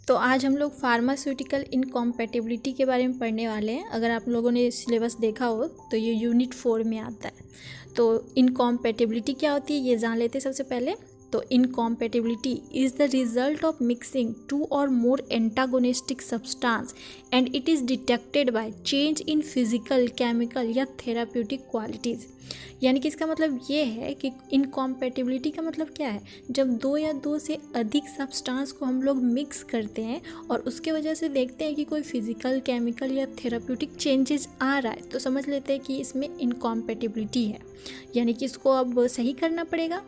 तो आज हम लोग फार्मास्यूटिकल इनकॉम्पैटिबिलिटी के बारे में पढ़ने वाले हैं। अगर आप लोगों ने सिलेबस देखा हो तो ये यूनिट 4 में आता है। तो इनकॉम्पैटिबिलिटी क्या होती है ये जान लेते हैं सबसे पहले। तो incompatibility is the result of mixing two or more antagonistic substance and it is detected by change in physical, chemical या थेराप्यूटिक क्वालिटीज़। यानी कि इसका मतलब ये है कि इनकॉम्पैटिबिलिटी का मतलब क्या है, जब दो या दो से अधिक सब्सटेंस को हम लोग मिक्स करते हैं और उसके वजह से देखते हैं कि कोई फिजिकल, केमिकल या थेराप्यूटिक चेंजेस आ रहा है, तो समझ लेते हैं कि इसमें इनकॉम्पैटिबिलिटी है। यानी कि इसको अब सही करना पड़ेगा।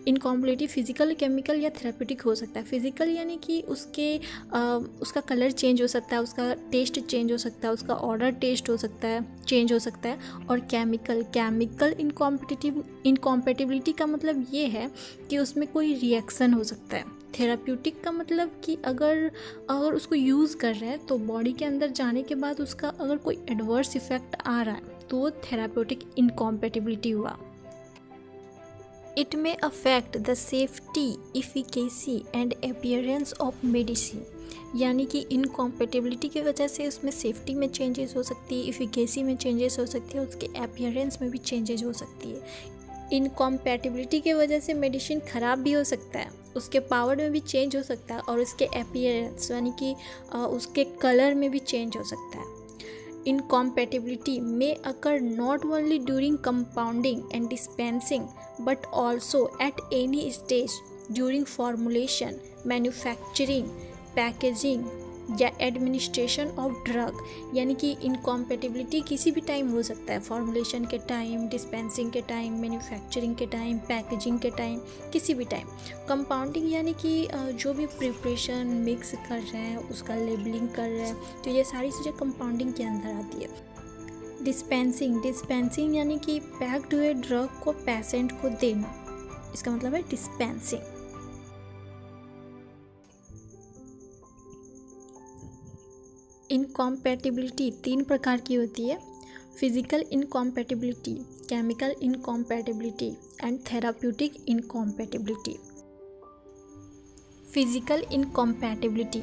इनकॉम्पैटिबिलिटी फिजिकल, केमिकल या थेराप्यूटिक हो सकता है। फिजिकल यानी कि उसका कलर चेंज हो सकता है, उसका टेस्ट चेंज हो सकता है, उसका ऑर्डर टेस्ट हो सकता है, चेंज हो सकता है। और केमिकल इनकॉम्पैटिबिलिटी का मतलब ये है कि उसमें कोई रिएक्शन हो सकता है। थेराप्यूटिक का मतलब कि अगर उसको यूज़ कर रहे हैं तो बॉडी के अंदर जाने के बाद उसका अगर कोई एडवर्स इफेक्ट आ रहा है तो वो थेराप्यूटिक इनकॉम्पैटिबिलिटी हुआ। It may affect the safety, efficacy and appearance of medicine. यानी कि इनकॉम्पैटिबिलिटी की वजह से उसमें सेफ्टी में चेंजेस हो सकती है, इफिकेसी में चेंजेस हो सकती है, उसके अपीयरेंस में भी चेंजेस हो सकती है। इनकॉम्पैटिबिलिटी की वजह से मेडिसिन ख़राब भी हो सकता है, उसके पावर में भी चेंज हो सकता है और उसके अपीयरेंस यानी कि उसके कलर में भी चेंज हो सकता है। Incompatibility may occur not only during compounding and dispensing but also at any stage during formulation, manufacturing, packaging या एडमिनिस्ट्रेशन ऑफ ड्रग। यानी कि इनकॉम्पैटिबिलिटी किसी भी टाइम हो सकता है, फॉर्मुलेशन के टाइम, डिस्पेंसिंग के टाइम, मैन्युफैक्चरिंग के टाइम, पैकेजिंग के टाइम, किसी भी टाइम। कंपाउंडिंग यानी कि जो भी प्रिपरेशन मिक्स कर रहे हैं उसका लेबलिंग कर रहे हैं, तो ये सारी चीज़ें कंपाउंडिंग के अंदर आती है। डिस्पेंसिंग यानी कि पैक्ड हुए ड्रग को पेशेंट को देना, इसका मतलब है डिस्पेंसिंग। इनकॉम्पैटिबिलिटी 3 प्रकार की होती है: physical इनकॉम्पैटिबिलिटी, chemical इनकॉम्पैटिबिलिटी and therapeutic इनकॉम्पैटिबिलिटी। Physical इनकॉम्पैटिबिलिटी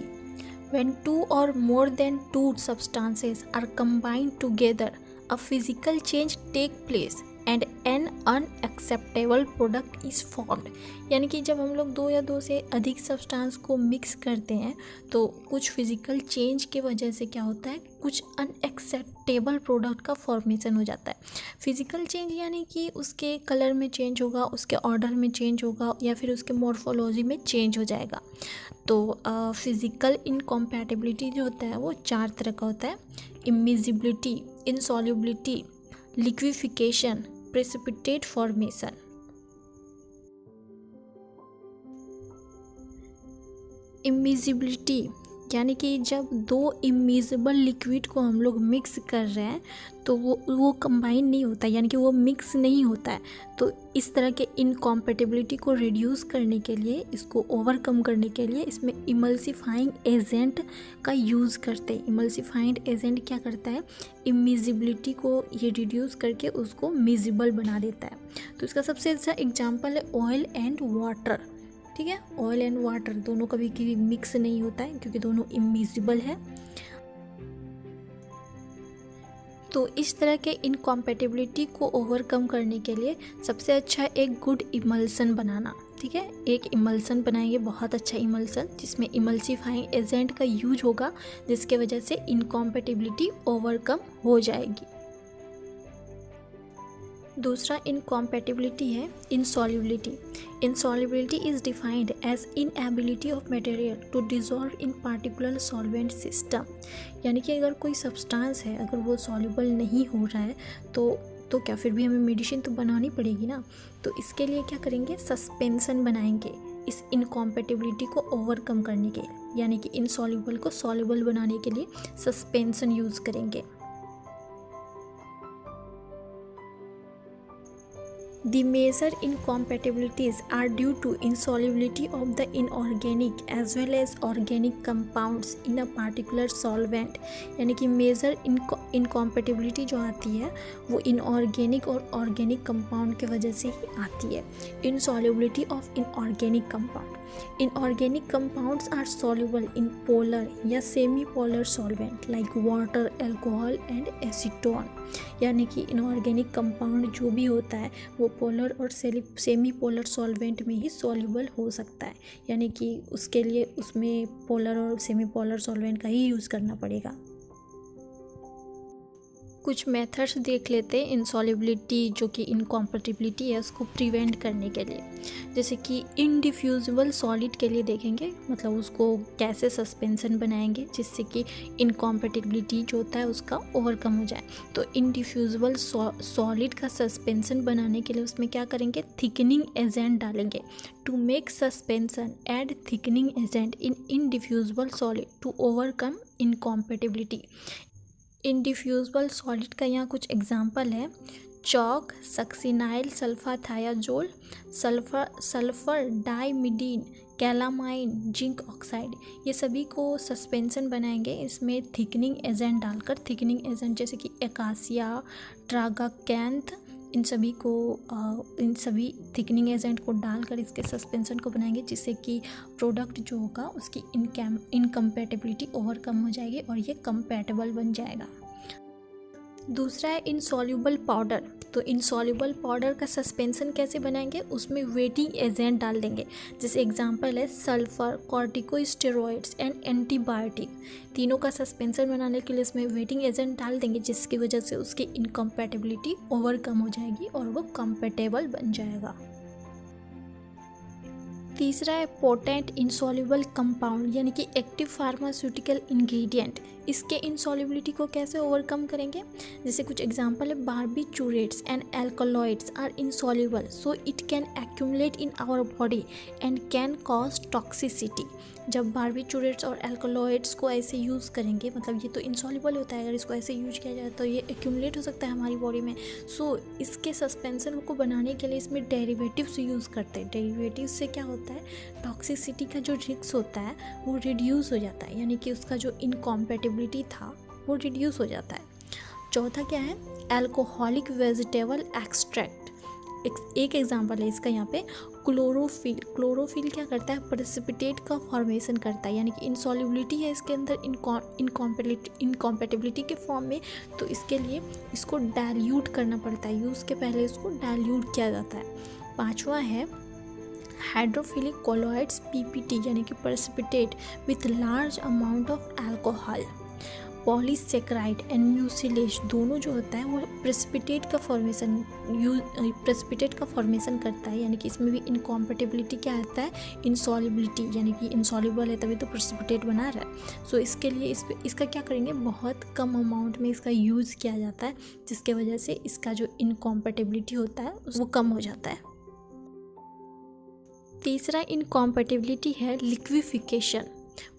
when 2 or more than 2 substances are combined together, a physical change take place and an unacceptable product is formed। यानी कि जब हम लोग 2 या 2 से अधिक सब्सटेंस को मिक्स करते हैं तो कुछ फिजिकल चेंज के वजह से क्या होता है, कुछ अनएक्सेप्टेबल प्रोडक्ट का फॉर्मेशन हो जाता है। फिजिकल चेंज यानी कि उसके कलर में चेंज होगा, उसके ऑर्डर में चेंज होगा या फिर उसके मॉर्फोलॉजी में चेंज हो जाएगा। तो फिजिकल इनकॉम्पैटिबिलिटी जो होता है वो 4 तरह का होता है: इमिजिबिलिटी, इनसॉल्युबिलिटी, लिक्विफिकेशन, प्रेसिपिटेट फॉर्मेशन। इमिजिबिलिटी यानी कि जब 2 इमिजिबल लिक्विड को हम लोग मिक्स कर रहे हैं तो वो कंबाइन नहीं होता, यानी कि वो मिक्स नहीं होता है। तो इस तरह के इनकॉम्पैटिबिलिटी को रिड्यूस करने के लिए, इसको ओवरकम करने के लिए इसमें इमल्सिफाइंग एजेंट का यूज़ करते हैं। इमल्सिफाइंग एजेंट क्या करता है, इमिजिबिलिटी को ये रिड्यूस करके उसको मिजिबल बना देता है। तो इसका सबसे अच्छा एग्जाम्पल है ऑयल एंड वाटर। ठीक है, ऑयल एंड वाटर दोनों कभी कभी मिक्स नहीं होता है क्योंकि दोनों इमिजिबल है। तो इस तरह के इनकॉम्पैटिबिलिटी को ओवरकम करने के लिए सबसे अच्छा एक गुड इमल्सन बनाना। ठीक है, एक इमल्सन बनाएंगे, बहुत अच्छा इमल्सन जिसमें इमल्सिफाइंग एजेंट का यूज होगा, जिसके वजह से इनकॉम्पैटिबिलिटी ओवरकम हो जाएगी। दूसरा इनकॉम्पैटिबिलिटी है insolubility. Insolubility is defined as inability of material to dissolve in particular solvent system. यानी कि अगर कोई सब्सटेंस है, अगर वो सॉल्युबल नहीं हो रहा है तो क्या फिर भी हमें मेडिसिन तो बनानी पड़ेगी ना। तो इसके लिए क्या करेंगे, सस्पेंशन बनाएंगे इस इनकॉम्पैटिबिलिटी को ओवरकम करने के लिए। यानी कि इनसॉल्युबल को सॉल्युबल बनाने के लिए सस्पेंशन यूज़ करेंगे। The major incompatibilities are due to insolubility of the inorganic as well as organic compounds in a particular solvent। यानी कि मेजर इनकॉम्पेटिबिलिटी जो आती है वो इनऑर्गेनिक और ऑर्गेनिक कंपाउंड के वजह से ही आती है। इनसॉल्युबिलिटी of inorganic compound. Inorganic compounds are soluble in polar या semi polar solvent like water, alcohol and acetone. यानी कि इनऑर्गेनिक कंपाउंड जो भी होता है वो पोलर और सेमी पोलर सॉल्वेंट में ही सॉल्युबल हो सकता है, यानी कि उसके लिए उसमें पोलर और सेमी पोलर सॉल्वेंट का ही यूज़ करना पड़ेगा। कुछ मेथड्स देख लेते हैं इनसॉल्युबिलिटी जो कि इनकॉम्पेटिबिलिटी है उसको प्रिवेंट करने के लिए। जैसे कि इनडिफ्यूजिबल सॉलिड के लिए देखेंगे, मतलब उसको कैसे सस्पेंशन बनाएंगे जिससे कि इनकॉम्पेटिबिलिटी जो होता है उसका ओवरकम हो जाए। तो इनडिफ्यूजिबल सॉलिड का सस्पेंशन बनाने के लिए उसमें क्या करेंगे, थिकनिंग एजेंट डालेंगे। To make suspension add thickening agent in indiffusible solid to overcome incompatibility. Indiffusible solid का यहाँ कुछ एग्जांपल है, chalk, succinyl sulphathiazole, sulphadimidine, calamine, zinc oxide, ये सभी को सस्पेंशन बनाएंगे इसमें थिकनिंग एजेंट डालकर। थिकनिंग एजेंट जैसे कि एकासिया, ट्रागाकैंथ, इन सभी थिकनिंग एजेंट को डालकर इसके सस्पेंशन को बनाएंगे जिससे कि प्रोडक्ट जो होगा उसकी इनकम्पैटिबिलिटी ओवरकम हो जाएगी और ये कंपैटिबल बन जाएगा। दूसरा है इनसॉल्युबल पाउडर। तो इनसॉल्युबल पाउडर का सस्पेंशन कैसे बनाएंगे, उसमें वेटिंग एजेंट डाल देंगे। जैसे एग्जांपल है सल्फर, कॉर्टिकोस्टेरॉइड्स एंड एंटीबायोटिक। तीनों का सस्पेंशन बनाने के लिए इसमें वेटिंग एजेंट डाल देंगे जिसकी वजह से उसकी इनकम्पैटिबिलिटी ओवरकम हो जाएगी और वो कंपैटिबल बन जाएगा। तीसरा है पोटेंट इनसॉल्युबल कंपाउंड, यानी कि एक्टिव फार्मास्यूटिकल इंग्रेडिएंट। इसके इनसॉल्युबिलिटी को कैसे ओवरकम करेंगे, जैसे कुछ एग्जांपल है barbiturates and alkaloids are insoluble so it can accumulate in our body and can cause toxicity. जब बार्बिचूरेट्स और एल्कलॉइड्स को ऐसे यूज़ करेंगे, मतलब ये तो इनसॉल्युबल होता है, अगर इसको ऐसे यूज किया जाए तो ये एक्यूमुलेट हो सकता है हमारी बॉडी में। सो इसके सस्पेंशन को बनाने के लिए इसमें डेरिवेटिव्स यूज़ करते हैं। डेरिवेटिव्स से क्या होता है, टॉक्सिसिटी का जो रिस्क होता है वो रिड्यूस हो जाता है, यानी कि उसका जो इनकॉम्पेटिबिलिटी था वो रिड्यूस हो जाता है। चौथा क्या है, एल्कोहलिक वेजिटेबल एक्सट्रैक्ट। एक एग्जांपल है इसका यहाँ पे क्लोरोफिल। क्लोरोफिल क्या करता है, प्रेसिपिटेट का फॉर्मेशन करता है, यानी कि इनसॉल्युबिलिटी है इसके अंदर इनकॉम्पेटिबिलिटी के फॉर्म में, तो इसके लिए इसको डाइल्यूट करना पड़ता है, यूज़ के पहले इसको डाइल्यूट किया जाता है। पांचवा है हाइड्रोफिलिक कोलॉइड्स पीपीटी, यानी कि precipitate with large amount of alcohol. Polysaccharide and mucilage दोनों जो होता है वो प्रेसिपिटेट का फॉर्मेशन करता है, यानी कि इसमें भी इनकॉम्पेटिबिलिटी क्या आता है, इनसॉल्युबिलिटी, यानी कि इनसॉल्युबल है तभी तो प्रेसिपिटेट बना रहा है। सो इसके लिए इसका क्या करेंगे, बहुत कम अमाउंट में इसका यूज़ किया जाता है जिसके वजह से इसका जो इनकॉम्पेटिबिलिटी होता है वो कम हो जाता है। तीसरा इनकॉम्पेटिबिलिटी है liquefaction.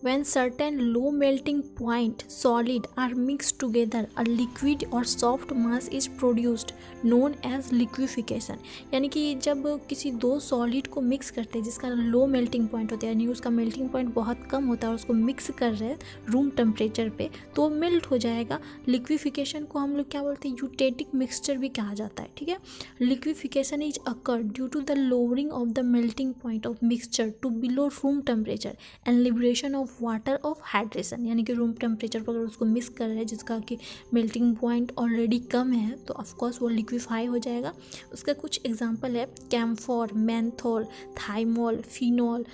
When certain low melting point solid are mixed together, a liquid or soft mass is produced known as liquefaction। यानी कि जब किसी दो सॉलिड को मिक्स करते हैं जिसका लो मेल्टिंग पॉइंट होता है, यानी उसका मेल्टिंग पॉइंट बहुत कम होता है और उसको मिक्स कर रहे हैं रूम टेम्परेचर पे, तो मेल्ट हो जाएगा। लिक्विफिकेशन को हम लोग क्या बोलते हैं, यूटेटिक मिक्सचर भी कहा जाता है। ठीक है, liquefaction is occur due to the lowering of the melting point of mixture to below room temperature and liberation of water of hydration. यानी कि रूम टेम्परेचर पर अगर उसको मिक्स कर रहे हैं जिसका कि मेल्टिंग पॉइंट ऑलरेडी कम है तो ऑफकोर्स वो लिक्विफाई हो जाएगा। उसका कुछ एग्जांपल है camphor, menthol, thymol, phenol,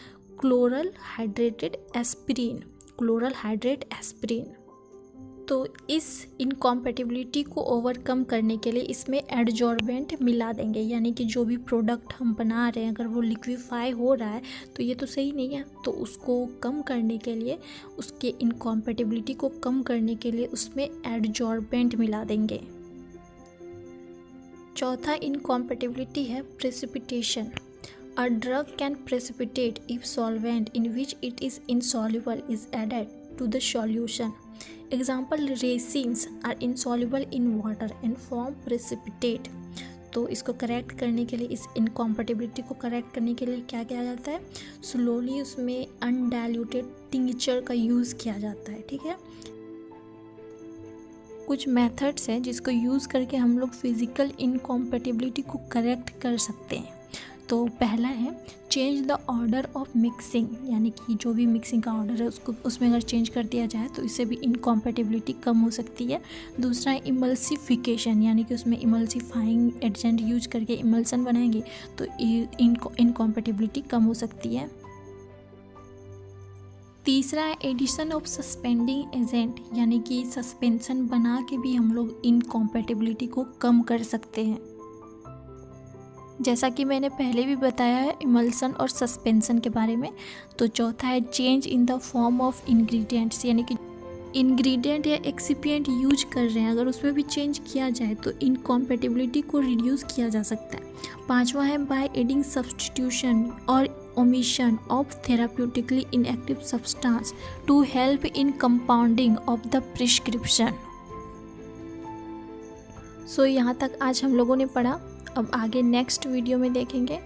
chloral hydrated aspirin, chloral hydrate aspirin. तो इस इनकॉम्पेटिबिलिटी को ओवरकम करने के लिए इसमें एडजॉर्बेंट मिला देंगे, यानी कि जो भी प्रोडक्ट हम बना रहे हैं अगर वो लिक्विफाई हो रहा है तो ये तो सही नहीं है, तो उसको कम करने के लिए, उसके इनकॉम्पेटिबिलिटी को कम करने के लिए उसमें एडजॉर्बेंट मिला देंगे। चौथा इनकॉम्पेटिबिलिटी है precipitation. A drug can precipitate if solvent in which it is insoluble is added to the solution. Example, resins are insoluble in water and form precipitate. तो इसको करेक्ट करने के लिए, इस इनकॉम्पेटिबिलिटी को करेक्ट करने के लिए क्या किया जाता है, स्लोली उसमें अनडाइल्यूटेड टिंचर का यूज़ किया जाता है। ठीक है, कुछ मेथड्स हैं जिसको यूज़ करके हम लोग फिज़िकल इनकॉम्पेटिबिलिटी को करेक्ट कर सकते हैं। तो पहला है change the order of mixing, यानी कि जो भी मिक्सिंग का ऑर्डर है उसको उसमें अगर चेंज कर दिया जाए तो इससे भी इनकॉम्पेटिबिलिटी कम हो सकती है। दूसरा है इमल्सिफिकेशन, यानी कि उसमें इमल्सिफाइंग एजेंट यूज करके इमल्सन बनाएंगे तो इनकॉम्पेटिबिलिटी कम हो सकती है। तीसरा है एडिशन ऑफ सस्पेंडिंग एजेंट, यानी कि सस्पेंशन बना के भी हम लोग इनकॉम्पेटिबिलिटी को कम कर सकते हैं। जैसा कि मैंने पहले भी बताया है इमल्सन और सस्पेंशन के बारे में। तो चौथा है change in the form of ingredients, यानी कि इंग्रेडिएंट या एक्सिपिएंट यूज कर रहे हैं, अगर उसमें भी चेंज किया जाए तो इनकॉम्पेटिबिलिटी को रिड्यूस किया जा सकता है। पांचवा है by adding substitution or omission of therapeutically inactive substance to help in compounding of the prescription. So यहाँ तक आज हम लोगों ने पढ़ा। अब आगे नेक्स्ट वीडियो में देखेंगे